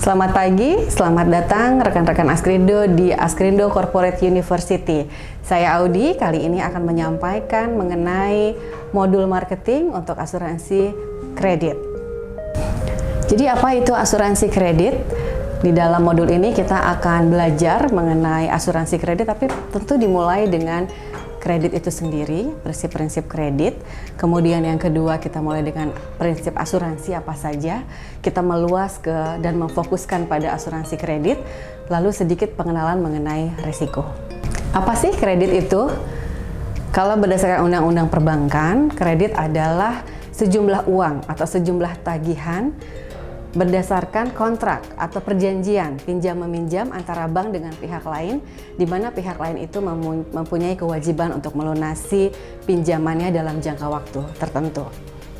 Selamat pagi, selamat datang rekan-rekan Askrindo di Askrindo Corporate University. Saya Audi, kali ini akan menyampaikan mengenai modul marketing untuk asuransi kredit. Jadi apa itu asuransi kredit? Di dalam modul ini kita akan belajar mengenai asuransi kredit, tapi tentu dimulai dengan kredit itu sendiri, prinsip-prinsip kredit. Kemudian yang kedua kita mulai dengan prinsip asuransi apa saja. Kita meluas dan memfokuskan pada asuransi kredit. Lalu sedikit pengenalan mengenai risiko. Apa sih kredit itu? Kalau berdasarkan undang-undang perbankan, kredit adalah sejumlah uang atau sejumlah tagihan berdasarkan kontrak atau perjanjian pinjam-meminjam antara bank dengan pihak lain, di mana pihak lain itu mempunyai kewajiban untuk melunasi pinjamannya dalam jangka waktu tertentu.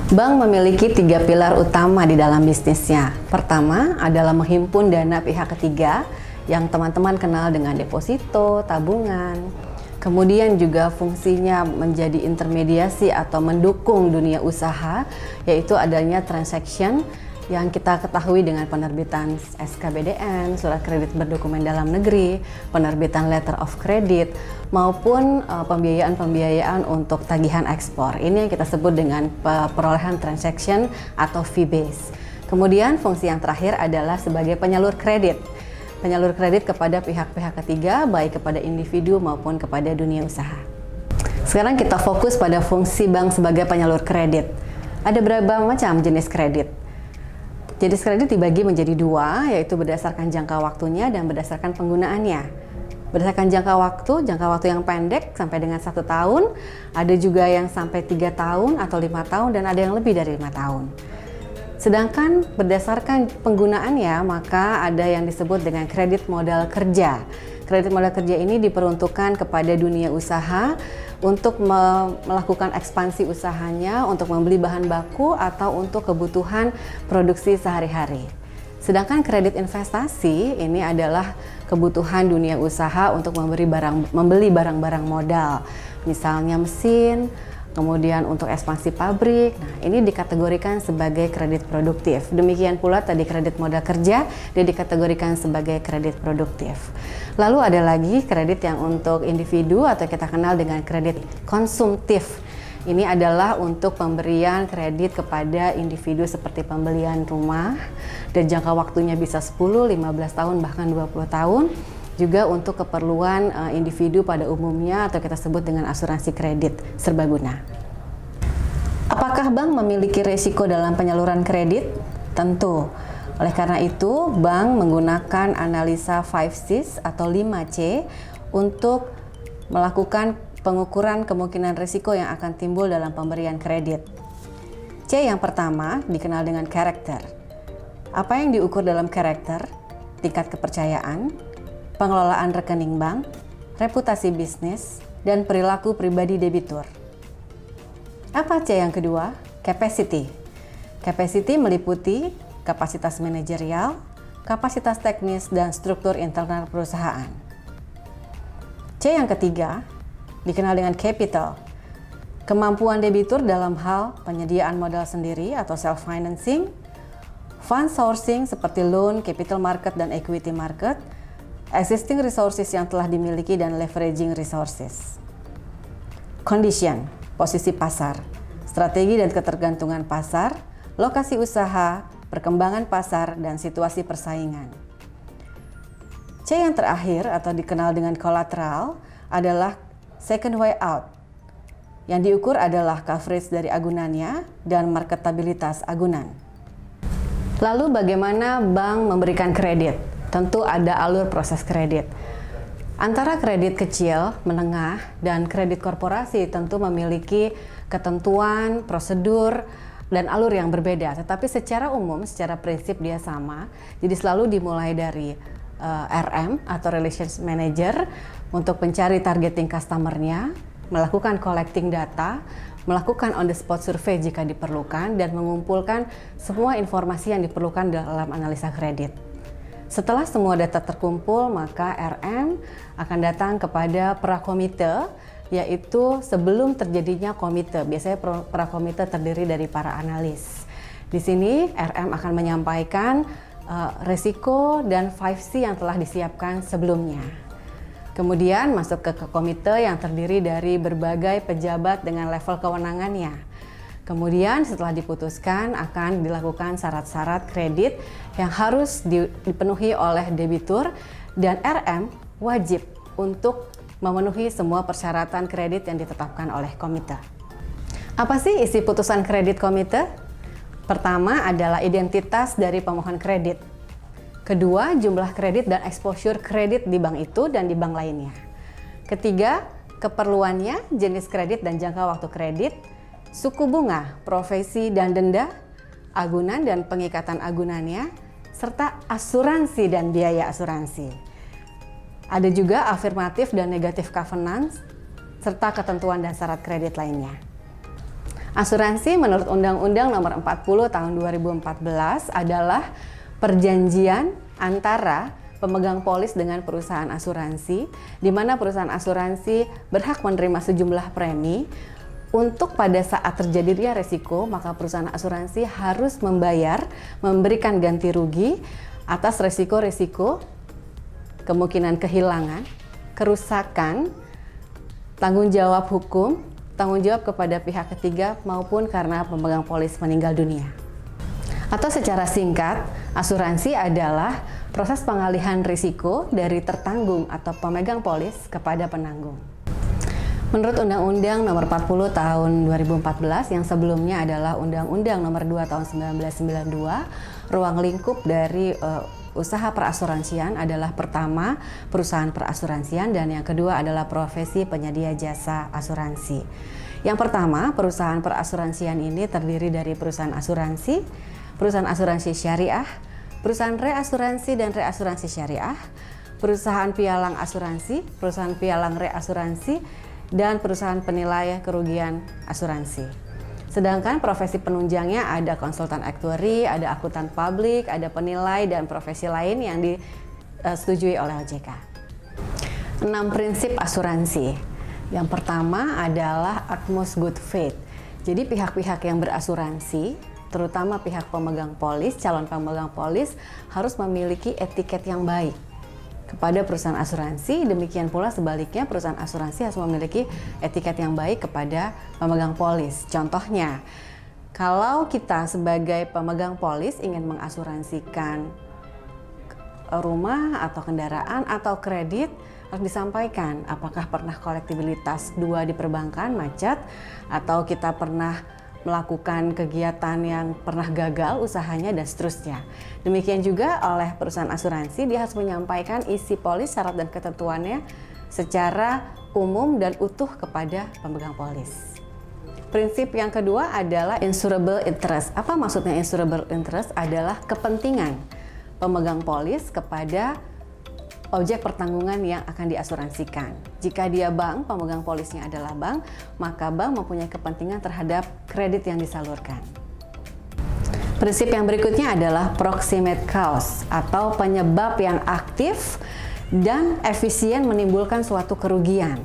Bank memiliki 3 pilar utama di dalam bisnisnya. Pertama adalah menghimpun dana pihak ketiga yang teman-teman kenal dengan deposito, tabungan. Kemudian juga fungsinya menjadi intermediasi atau mendukung dunia usaha, yaitu adanya transaction yang kita ketahui dengan penerbitan SKBDN, surat kredit berdokumen dalam negeri, penerbitan letter of credit, maupun pembiayaan-pembiayaan untuk tagihan ekspor. Ini yang kita sebut dengan perolehan transaction atau fee base. Kemudian fungsi yang terakhir adalah sebagai penyalur kredit. Penyalur kredit kepada pihak-pihak ketiga, baik kepada individu maupun kepada dunia usaha. Sekarang kita fokus pada fungsi bank sebagai penyalur kredit. Ada berapa macam jenis kredit? Jenis kredit dibagi menjadi 2, yaitu berdasarkan jangka waktunya dan berdasarkan penggunaannya. Berdasarkan jangka waktu yang pendek sampai dengan 1 tahun, ada juga yang sampai 3 tahun atau 5 tahun, dan ada yang lebih dari 5 tahun. Sedangkan berdasarkan penggunaannya, maka ada yang disebut dengan kredit modal kerja. Kredit modal kerja ini diperuntukkan kepada dunia usaha untuk melakukan ekspansi usahanya, untuk membeli bahan baku atau untuk kebutuhan produksi sehari-hari. Sedangkan kredit investasi ini adalah kebutuhan dunia usaha untuk membeli barang-barang modal, misalnya mesin, kemudian untuk ekspansi pabrik. Nah, ini dikategorikan sebagai kredit produktif. Demikian pula tadi kredit modal kerja, dia dikategorikan sebagai kredit produktif. Lalu ada lagi kredit yang untuk individu atau kita kenal dengan kredit konsumtif. Ini adalah untuk pemberian kredit kepada individu seperti pembelian rumah, dan jangka waktunya bisa 10, 15 tahun, bahkan 20 tahun. Juga untuk keperluan individu pada umumnya atau kita sebut dengan asuransi kredit serbaguna. Apakah bank memiliki risiko dalam penyaluran kredit? Tentu. Oleh karena itu, bank menggunakan analisa 5Cs atau 5C untuk melakukan pengukuran kemungkinan risiko yang akan timbul dalam pemberian kredit. C yang pertama dikenal dengan karakter. Apa yang diukur dalam karakter? Tingkat kepercayaan, pengelolaan rekening bank, reputasi bisnis, dan perilaku pribadi debitur. Apa C yang kedua? Capacity. Capacity meliputi kapasitas manajerial, kapasitas teknis, dan struktur internal perusahaan. C yang ketiga dikenal dengan capital. Kemampuan debitur dalam hal penyediaan modal sendiri atau self-financing, fund sourcing seperti loan, capital market, dan equity market, existing resources yang telah dimiliki, dan leveraging resources. Condition, posisi pasar, strategi dan ketergantungan pasar, lokasi usaha, perkembangan pasar, dan situasi persaingan. C yang terakhir atau dikenal dengan collateral adalah second way out. Yang diukur adalah coverage dari agunannya dan marketabilitas agunan. Lalu bagaimana bank memberikan kredit? Tentu ada alur proses kredit. Antara kredit kecil, menengah, dan kredit korporasi tentu memiliki ketentuan, prosedur, dan alur yang berbeda. Tetapi secara umum, secara prinsip dia sama. Jadi selalu dimulai dari RM atau Relations Manager untuk mencari targeting customer-nya, melakukan collecting data, melakukan on the spot survey jika diperlukan, dan mengumpulkan semua informasi yang diperlukan dalam analisa kredit. Setelah semua data terkumpul, maka RM akan datang kepada prakomite, yaitu sebelum terjadinya komite. Biasanya prakomite terdiri dari para analis. Di sini RM akan menyampaikan resiko dan 5C yang telah disiapkan sebelumnya. Kemudian masuk ke komite yang terdiri dari berbagai pejabat dengan level kewenangannya. Kemudian setelah diputuskan akan dilakukan syarat-syarat kredit yang harus dipenuhi oleh debitur, dan RM wajib untuk memenuhi semua persyaratan kredit yang ditetapkan oleh komite. Apa sih isi putusan kredit komite? Pertama adalah identitas dari pemohon kredit. Kedua, jumlah kredit dan exposure kredit di bank itu dan di bank lainnya. Ketiga, keperluannya, jenis kredit dan jangka waktu kredit, suku bunga, profesi dan denda, agunan dan pengikatan agunannya, serta asuransi dan biaya asuransi. Ada juga afirmatif dan negatif covenants, serta ketentuan dan syarat kredit lainnya. Asuransi menurut Undang-Undang Nomor 40 Tahun 2014 adalah perjanjian antara pemegang polis dengan perusahaan asuransi, di mana perusahaan asuransi berhak menerima sejumlah premi untuk pada saat terjadinya resiko, maka perusahaan asuransi harus memberikan ganti rugi atas resiko-resiko, kemungkinan kehilangan, kerusakan, tanggung jawab hukum, tanggung jawab kepada pihak ketiga maupun karena pemegang polis meninggal dunia. Atau secara singkat, asuransi adalah proses pengalihan risiko dari tertanggung atau pemegang polis kepada penanggung. Menurut Undang-Undang Nomor 40 Tahun 2014 yang sebelumnya adalah Undang-Undang Nomor 2 Tahun 1992, ruang lingkup dari usaha perasuransian adalah pertama perusahaan perasuransian dan yang kedua adalah profesi penyedia jasa asuransi. Yang pertama, perusahaan perasuransian ini terdiri dari perusahaan asuransi, perusahaan asuransi syariah, perusahaan reasuransi dan reasuransi syariah, perusahaan pialang asuransi, perusahaan pialang reasuransi, dan perusahaan penilai kerugian asuransi. Sedangkan profesi penunjangnya ada konsultan aktuari, ada akuntan publik, ada penilai, dan profesi lain yang disetujui oleh OJK. 6 prinsip asuransi. Yang pertama adalah utmost good faith. Jadi pihak-pihak yang berasuransi, terutama pihak pemegang polis, calon pemegang polis harus memiliki etiket yang baik kepada perusahaan asuransi. Demikian pula sebaliknya, perusahaan asuransi harus memiliki etiket yang baik kepada pemegang polis. Contohnya, kalau kita sebagai pemegang polis ingin mengasuransikan rumah atau kendaraan atau kredit, harus disampaikan apakah pernah kolektibilitas 2 di perbankan macet, atau kita pernah melakukan kegiatan yang pernah gagal usahanya dan seterusnya. Demikian juga oleh perusahaan asuransi, dia harus menyampaikan isi polis, syarat dan ketentuannya secara umum dan utuh kepada pemegang polis. Prinsip yang kedua adalah insurable interest. Apa maksudnya insurable interest? Adalah kepentingan pemegang polis kepada objek pertanggungan yang akan diasuransikan. Jika dia bank, pemegang polisnya adalah bank, maka bank mempunyai kepentingan terhadap kredit yang disalurkan. Prinsip yang berikutnya adalah proximate cause atau penyebab yang aktif dan efisien menimbulkan suatu kerugian.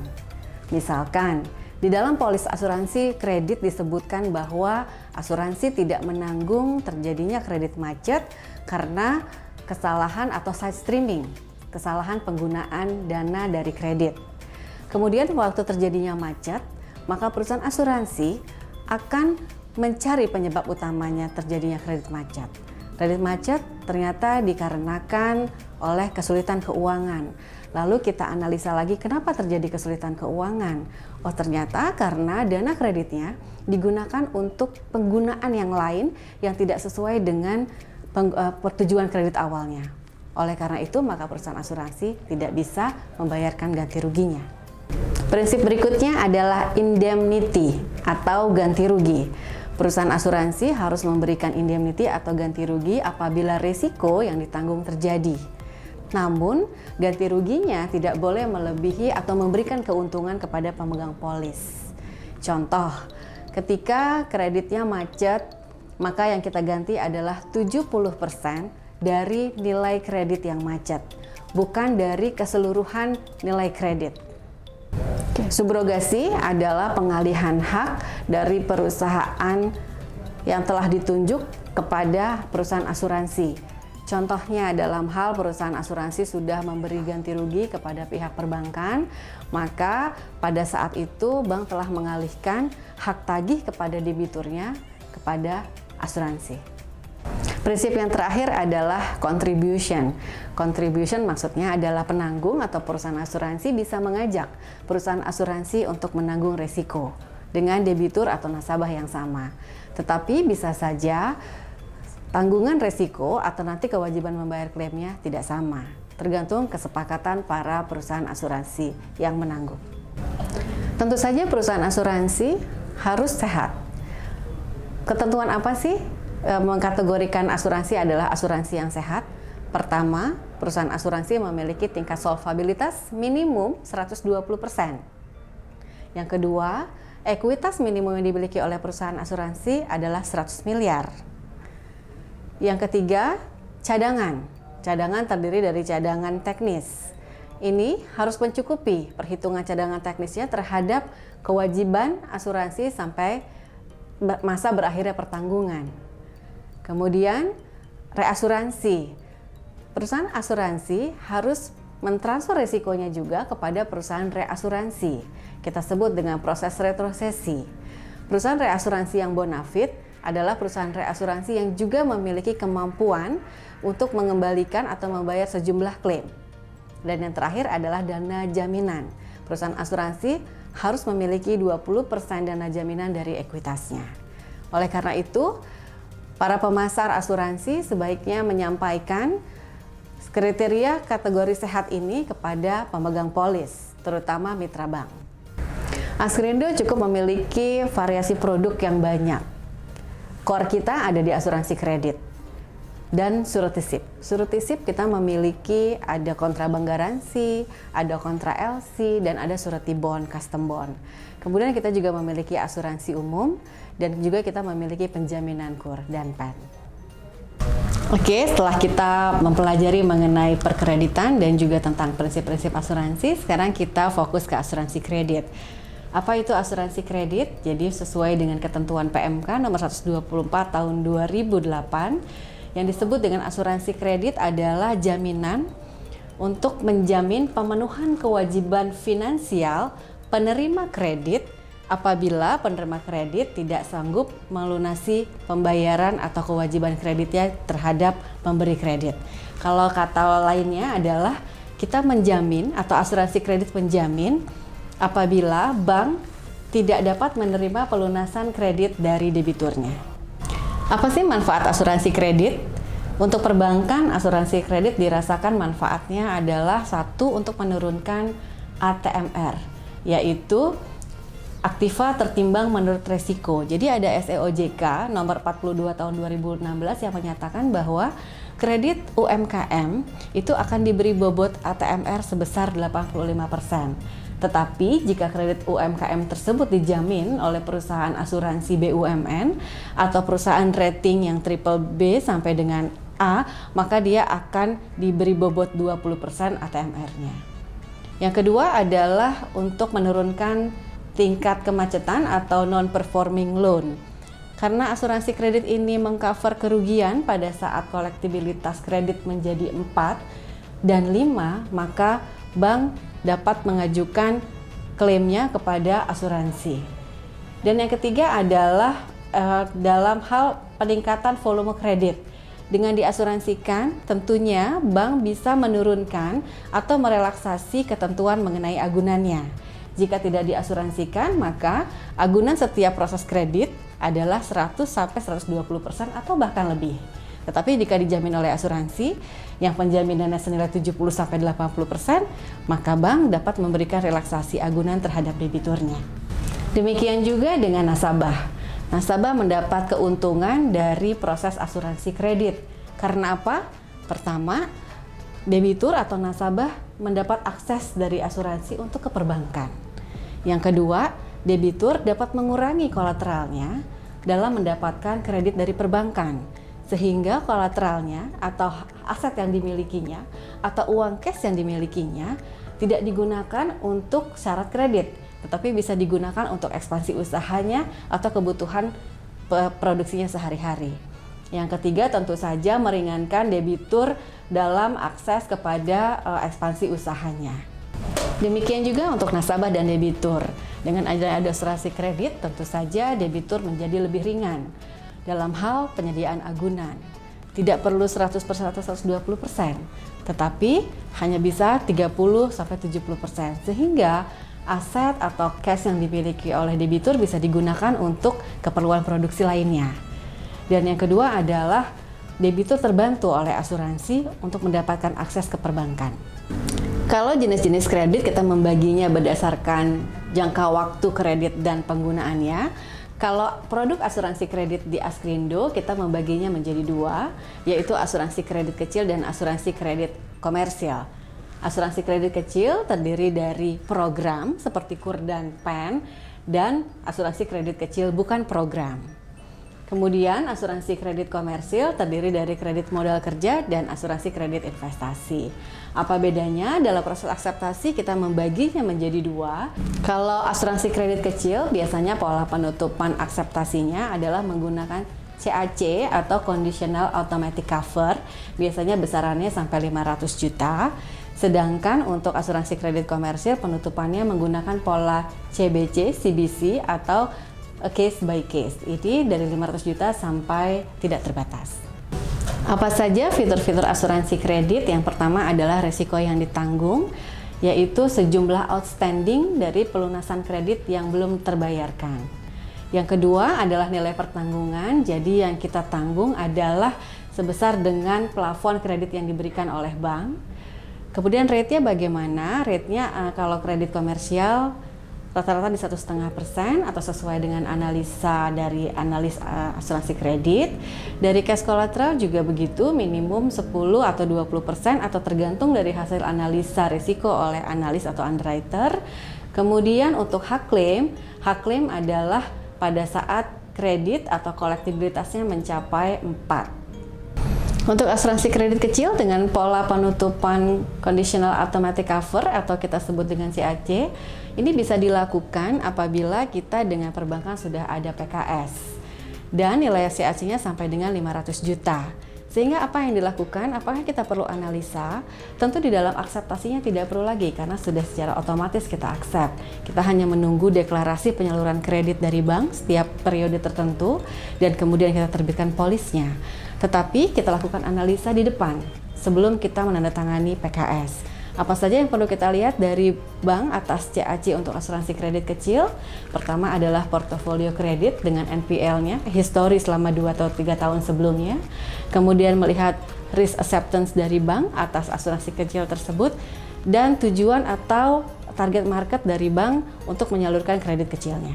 Misalkan, di dalam polis asuransi kredit disebutkan bahwa asuransi tidak menanggung terjadinya kredit macet karena kesalahan atau side streaming, kesalahan penggunaan dana dari kredit. Kemudian waktu terjadinya macet, maka perusahaan asuransi akan mencari penyebab utamanya terjadinya kredit macet. Kredit macet ternyata dikarenakan oleh kesulitan keuangan. Lalu kita analisa lagi kenapa terjadi kesulitan keuangan. Oh, ternyata karena dana kreditnya digunakan untuk penggunaan yang lain yang tidak sesuai dengan tujuan kredit awalnya. Oleh karena itu, maka perusahaan asuransi tidak bisa membayarkan ganti ruginya. Prinsip berikutnya adalah indemnity atau ganti rugi. Perusahaan asuransi harus memberikan indemnity atau ganti rugi apabila risiko yang ditanggung terjadi. Namun, ganti ruginya tidak boleh melebihi atau memberikan keuntungan kepada pemegang polis. Contoh, ketika kreditnya macet, maka yang kita ganti adalah 70% dari nilai kredit yang macet, bukan dari keseluruhan nilai kredit. Subrogasi adalah pengalihan hak dari perusahaan yang telah ditunjuk kepada perusahaan asuransi. Contohnya dalam hal perusahaan asuransi sudah memberi ganti rugi kepada pihak perbankan, maka pada saat itu bank telah mengalihkan hak tagih kepada debiturnya kepada asuransi. Prinsip yang terakhir adalah contribution. Contribution maksudnya adalah penanggung atau perusahaan asuransi bisa mengajak perusahaan asuransi untuk menanggung risiko dengan debitur atau nasabah yang sama. Tetapi bisa saja tanggungan risiko atau nanti kewajiban membayar klaimnya tidak sama, tergantung kesepakatan para perusahaan asuransi yang menanggung. Tentu saja perusahaan asuransi harus sehat. Ketentuan apa sih mengkategorikan asuransi adalah asuransi yang sehat? Pertama, perusahaan asuransi memiliki tingkat solvabilitas minimum 120%. Yang kedua, ekuitas minimum yang dimiliki oleh perusahaan asuransi adalah 100 miliar. Yang ketiga, cadangan. Cadangan terdiri dari cadangan teknis. Ini harus mencukupi perhitungan cadangan teknisnya terhadap kewajiban asuransi sampai masa berakhirnya pertanggungan. Kemudian, reasuransi. Perusahaan asuransi harus mentransfer risikonya juga kepada perusahaan reasuransi. Kita sebut dengan proses retrosesi. Perusahaan reasuransi yang bonafit adalah perusahaan reasuransi yang juga memiliki kemampuan untuk mengembalikan atau membayar sejumlah klaim. Dan yang terakhir adalah dana jaminan. Perusahaan asuransi harus memiliki 20% dana jaminan dari ekuitasnya. Oleh karena itu, para pemasar asuransi sebaiknya menyampaikan kriteria kategori sehat ini kepada pemegang polis, terutama mitra bank. Askrindo cukup memiliki variasi produk yang banyak. Core kita ada di asuransi kredit dan surutisip. Surutisip kita memiliki ada kontra bank garansi, ada kontra LC, dan ada surety bond, custom bond. Kemudian kita juga memiliki asuransi umum dan juga kita memiliki penjaminan KUR dan PEN. Oke, setelah kita mempelajari mengenai perkreditan dan juga tentang prinsip-prinsip asuransi, sekarang kita fokus ke asuransi kredit. Apa itu asuransi kredit? Jadi sesuai dengan ketentuan PMK nomor 124 tahun 2008 yang disebut dengan asuransi kredit adalah jaminan untuk menjamin pemenuhan kewajiban finansial penerima kredit apabila penerima kredit tidak sanggup melunasi pembayaran atau kewajiban kreditnya terhadap pemberi kredit. Kalau kata lainnya adalah kita menjamin atau asuransi kredit menjamin apabila bank tidak dapat menerima pelunasan kredit dari debiturnya. Apa sih manfaat asuransi kredit? Untuk perbankan, asuransi kredit dirasakan manfaatnya adalah satu, untuk menurunkan ATMR, yaitu aktiva tertimbang menurut resiko. Jadi ada SEOJK nomor 42 tahun 2016 yang menyatakan bahwa kredit UMKM itu akan diberi bobot ATMR sebesar 85%. Tetapi jika kredit UMKM tersebut dijamin oleh perusahaan asuransi BUMN atau perusahaan rating yang triple B sampai dengan A, maka dia akan diberi bobot 20% ATMR-nya. Yang kedua adalah untuk menurunkan tingkat kemacetan atau non-performing loan. Karena asuransi kredit ini mengcover kerugian pada saat kolektibilitas kredit menjadi 4 dan 5, maka bank dapat mengajukan klaimnya kepada asuransi. Dan yang ketiga adalah dalam hal peningkatan volume kredit. Dengan diasuransikan, tentunya bank bisa menurunkan atau merelaksasi ketentuan mengenai agunannya. Jika tidak diasuransikan, maka agunan setiap proses kredit adalah 100-120% atau bahkan lebih. Tetapi jika dijamin oleh asuransi yang penjaminannya senilai 70-80%, maka bank dapat memberikan relaksasi agunan terhadap debiturnya. Demikian juga dengan nasabah. Nasabah mendapat keuntungan dari proses asuransi kredit. Karena apa? Pertama, debitur atau nasabah mendapat akses dari asuransi untuk ke perbankan. Yang kedua, debitur dapat mengurangi kolateralnya dalam mendapatkan kredit dari perbankan, sehingga kolateralnya atau aset yang dimilikinya atau uang cash yang dimilikinya tidak digunakan untuk syarat kredit, tetapi bisa digunakan untuk ekspansi usahanya atau kebutuhan produksinya sehari-hari. Yang ketiga tentu saja meringankan debitur dalam akses kepada ekspansi usahanya. Demikian juga untuk nasabah dan debitur. Dengan adanya asuransi kredit, tentu saja debitur menjadi lebih ringan dalam hal penyediaan agunan. Tidak perlu 100% atau 120%, tetapi hanya bisa 30-70%, sehingga aset atau cash yang dimiliki oleh debitur bisa digunakan untuk keperluan produksi lainnya. Dan yang kedua adalah debitur terbantu oleh asuransi untuk mendapatkan akses ke perbankan. Kalau jenis-jenis kredit kita membaginya berdasarkan jangka waktu kredit dan penggunaannya. Kalau produk asuransi kredit di Askrindo kita membaginya menjadi dua, yaitu asuransi kredit kecil dan asuransi kredit komersial. Asuransi kredit kecil terdiri dari program seperti KUR dan PEN, dan asuransi kredit kecil bukan program. Kemudian asuransi kredit komersil terdiri dari kredit modal kerja dan asuransi kredit investasi. Apa bedanya? Dalam proses akseptasi kita membaginya menjadi dua. Kalau asuransi kredit kecil biasanya pola penutupan akseptasinya adalah menggunakan CAC atau Conditional Automatic Cover, biasanya besarannya sampai 500 juta. Sedangkan untuk asuransi kredit komersil penutupannya menggunakan pola CBC, CBC atau case by case. Ini dari 500 juta sampai tidak terbatas. Apa saja fitur-fitur asuransi kredit? Yang pertama adalah resiko yang ditanggung, yaitu sejumlah outstanding dari pelunasan kredit yang belum terbayarkan. Yang kedua adalah nilai pertanggungan, jadi yang kita tanggung adalah sebesar dengan plafon kredit yang diberikan oleh bank. Kemudian rate-nya bagaimana? Rate-nya kalau kredit komersial rata-rata di 1,5% atau sesuai dengan analisa dari analis asuransi kredit. Dari cash collateral juga begitu, minimum 10 atau 20% atau tergantung dari hasil analisa risiko oleh analis atau underwriter. Kemudian untuk hak claim adalah pada saat kredit atau kolektibilitasnya mencapai 4. Untuk asuransi kredit kecil dengan pola penutupan Conditional Automatic Cover atau kita sebut dengan CAC, ini bisa dilakukan apabila kita dengan perbankan sudah ada PKS dan nilai CAC-nya sampai dengan 500 juta. Sehingga apa yang dilakukan? Apakah kita perlu analisa? Tentu di dalam akseptasinya tidak perlu lagi karena sudah secara otomatis kita accept. Kita hanya menunggu deklarasi penyaluran kredit dari bank setiap periode tertentu dan kemudian kita terbitkan polisnya. Tetapi kita lakukan analisa di depan sebelum kita menandatangani PKS. Apa saja yang perlu kita lihat dari bank atas CAC untuk asuransi kredit kecil? Pertama adalah portofolio kredit dengan NPL-nya, histori selama 2 atau 3 tahun sebelumnya. Kemudian melihat risk acceptance dari bank atas asuransi kecil tersebut dan tujuan atau target market dari bank untuk menyalurkan kredit kecilnya.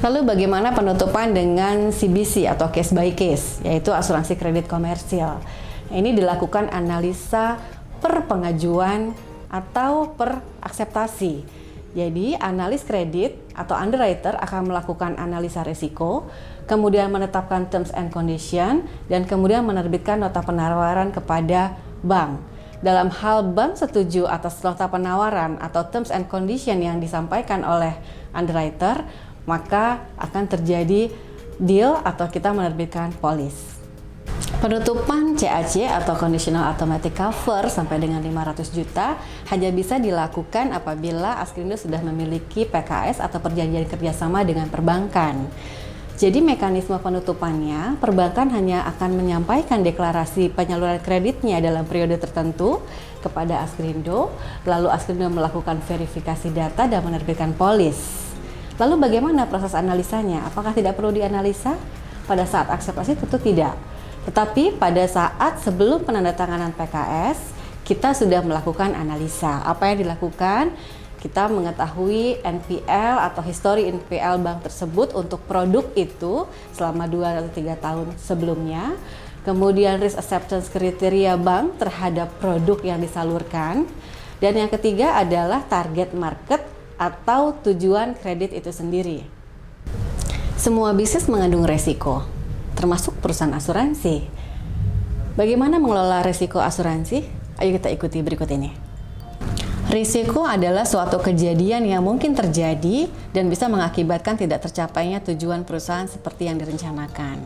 Lalu bagaimana penutupan dengan CBC atau case by case, yaitu asuransi kredit komersial. Ini dilakukan analisa per pengajuan atau per akseptasi. Jadi analis kredit atau underwriter akan melakukan analisa risiko, kemudian menetapkan terms and condition, dan kemudian menerbitkan nota penawaran kepada bank. Dalam hal bank setuju atas nota penawaran atau terms and condition yang disampaikan oleh underwriter, maka akan terjadi deal atau kita menerbitkan polis. Penutupan CAC atau Conditional Automatic Cover sampai dengan 500 juta hanya bisa dilakukan apabila Askrindo sudah memiliki PKS atau perjanjian kerjasama dengan perbankan. Jadi mekanisme penutupannya, perbankan hanya akan menyampaikan deklarasi penyaluran kreditnya dalam periode tertentu kepada Askrindo, lalu Askrindo melakukan verifikasi data dan menerbitkan polis. Lalu bagaimana proses analisanya? Apakah tidak perlu dianalisa? Pada saat akseptasi tentu tidak. Tetapi pada saat sebelum penandatanganan PKS, kita sudah melakukan analisa. Apa yang dilakukan? Kita mengetahui NPL atau histori NPL bank tersebut untuk produk itu selama 2 atau 3 tahun sebelumnya. Kemudian risk acceptance kriteria bank terhadap produk yang disalurkan. Dan yang ketiga adalah target market atau tujuan kredit itu sendiri. Semua bisnis mengandung resiko, termasuk perusahaan asuransi. Bagaimana mengelola risiko asuransi? Ayo kita ikuti berikut ini. Risiko adalah suatu kejadian yang mungkin terjadi dan bisa mengakibatkan tidak tercapainya tujuan perusahaan seperti yang direncanakan.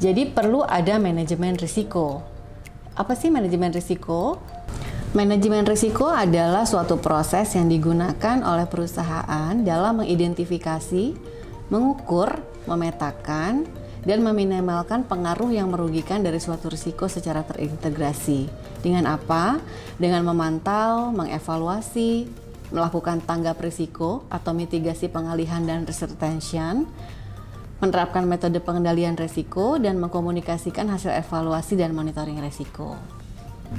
Jadi perlu ada manajemen risiko. Apa sih manajemen risiko? Manajemen risiko adalah suatu proses yang digunakan oleh perusahaan dalam mengidentifikasi, mengukur, memetakan, dan meminimalkan pengaruh yang merugikan dari suatu risiko secara terintegrasi. Dengan apa? Dengan memantau, mengevaluasi, melakukan tanggap risiko atau mitigasi pengalihan dan risk retention, menerapkan metode pengendalian risiko, dan mengkomunikasikan hasil evaluasi dan monitoring risiko.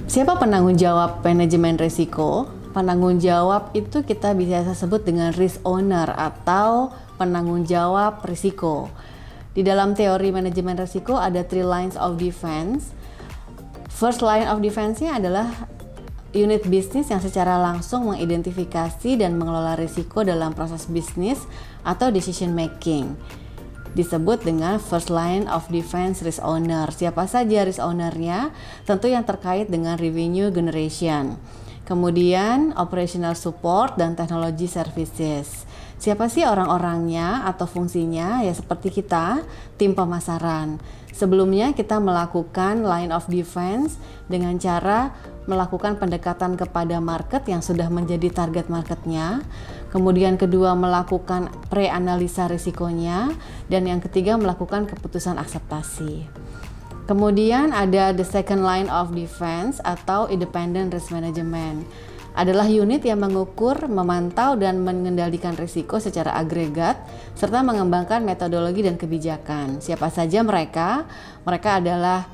Siapa penanggung jawab manajemen risiko? Penanggung jawab itu kita bisa sebut dengan risk owner atau penanggung jawab risiko. Di dalam teori manajemen risiko ada 3 lines of defense. First line of defense-nya adalah unit bisnis yang secara langsung mengidentifikasi dan mengelola risiko dalam proses bisnis atau decision making. Disebut dengan first line of defense risk owner. Siapa saja risk owner-nya? Tentu yang terkait dengan revenue generation. Kemudian operational support dan technology services. Siapa sih orang-orangnya atau fungsinya? Ya seperti kita, tim pemasaran. Sebelumnya kita melakukan line of defense dengan cara melakukan pendekatan kepada market yang sudah menjadi target marketnya. Kemudian kedua melakukan pre-analisa risikonya. Dan yang ketiga melakukan keputusan akseptasi. Kemudian ada the second line of defense atau independent risk management. Adalah unit yang mengukur, memantau, dan mengendalikan risiko secara agregat, serta mengembangkan metodologi dan kebijakan. Siapa saja mereka? Mereka adalah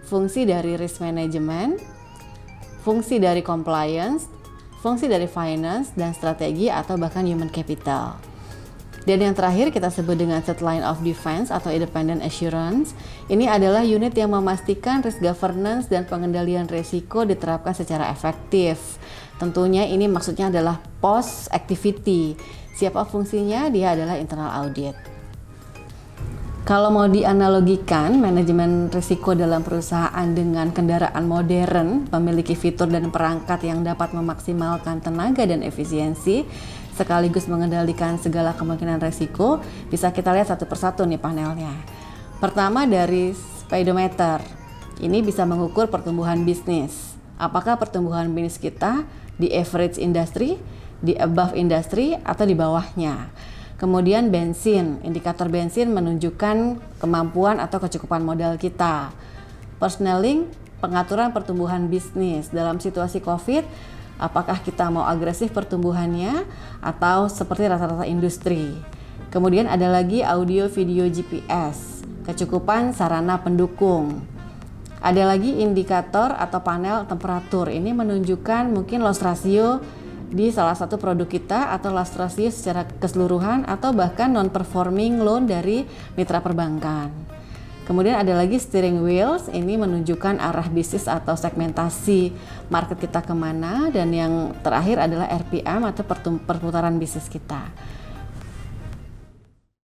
fungsi dari risk management, fungsi dari compliance, fungsi dari finance, dan strategi atau bahkan human capital. Dan yang terakhir kita sebut dengan third line of defense atau independent assurance. Ini adalah unit yang memastikan risk governance dan pengendalian risiko diterapkan secara efektif. Tentunya ini maksudnya adalah post activity. Siapa fungsinya? Dia adalah internal audit. Kalau mau dianalogikan manajemen risiko dalam perusahaan dengan kendaraan modern, memiliki fitur dan perangkat yang dapat memaksimalkan tenaga dan efisiensi, sekaligus mengendalikan segala kemungkinan risiko, bisa kita lihat satu persatu nih panelnya. Pertama dari speedometer, ini bisa mengukur pertumbuhan bisnis. Apakah pertumbuhan bisnis kita di average industry, di above industry, atau di bawahnya. Kemudian bensin, indikator bensin menunjukkan kemampuan atau kecukupan modal kita. Personnel, pengaturan pertumbuhan bisnis dalam situasi COVID, apakah kita mau agresif pertumbuhannya atau seperti rata-rata industri. Kemudian ada lagi audio video GPS, kecukupan sarana pendukung. Ada lagi indikator atau panel temperatur, ini menunjukkan mungkin loss ratio di salah satu produk kita atau loss ratio secara keseluruhan atau bahkan non-performing loan dari mitra perbankan. Kemudian ada lagi steering wheels, ini menunjukkan arah bisnis atau segmentasi market kita kemana. Dan yang terakhir adalah RPM atau perputaran bisnis kita.